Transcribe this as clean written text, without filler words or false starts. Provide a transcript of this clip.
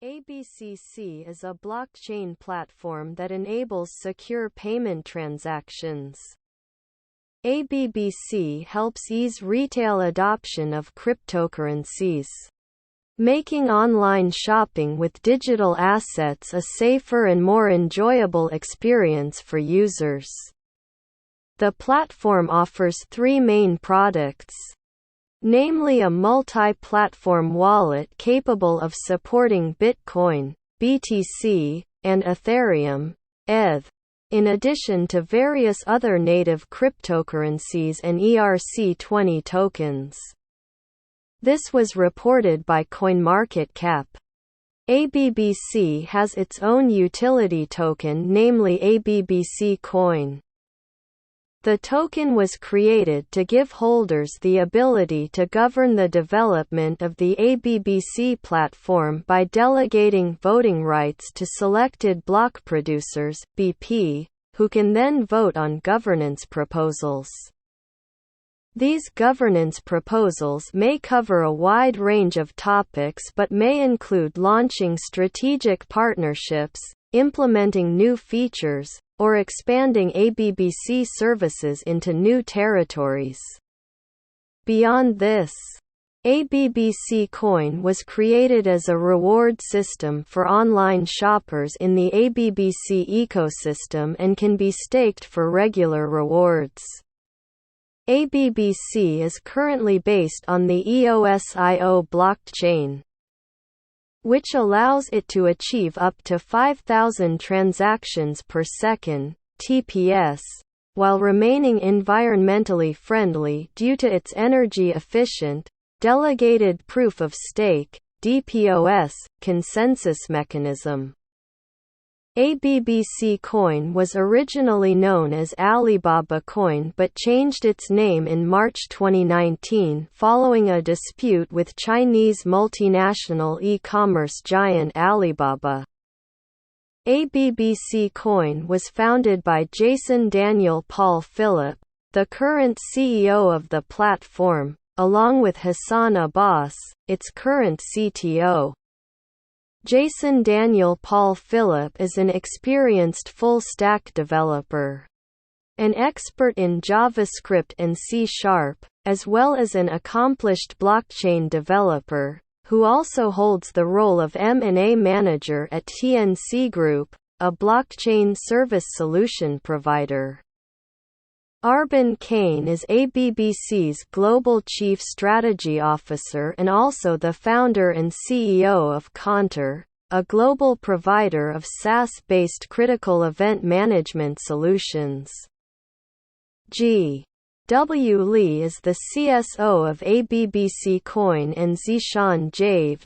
Abbc is a blockchain platform that enables secure payment transactions. Abbc helps ease retail adoption of cryptocurrencies, making online shopping with digital assets a safer and more enjoyable experience for users. The platform offers three main products, namely a multi-platform wallet capable of supporting Bitcoin, BTC, and Ethereum, ETH, in addition to various other native cryptocurrencies and ERC-20 tokens. This was reported by CoinMarketCap. Abbc has its own utility token, namely Abbc Coin. The token was created to give holders the ability to govern the development of the Abbc platform by delegating voting rights to selected block producers (BP), who can then vote on governance proposals. These governance proposals may cover a wide range of topics but may include launching strategic partnerships, implementing new features, or expanding Abbc services into new territories. Beyond this, Abbc Coin was created as a reward system for online shoppers in the Abbc ecosystem and can be staked for regular rewards. Abbc is currently based on the EOSIO blockchain, which allows it to achieve up to 5,000 transactions per second (TPS), while remaining environmentally friendly due to its energy-efficient, delegated proof-of-stake (DPoS) consensus mechanism. Abbc Coin was originally known as Alibaba Coin but changed its name in March 2019 following a dispute with Chinese multinational e-commerce giant Alibaba. Abbc Coin was founded by Jason Daniel Paul Philip, the current CEO of the platform, along with Hassan Abbas, its current CTO. Jason Daniel Paul Philip is an experienced full-stack developer, an expert in JavaScript and C#, as well as an accomplished blockchain developer, who also holds the role of M&A manager at TNC Group, a blockchain service solution provider. Arben Kane is Abbc's Global Chief Strategy Officer and also the founder and CEO of Contour, a global provider of SaaS-based critical event management solutions. G. W. Lee is the CSO of Abbc Coin and Zishan Jave,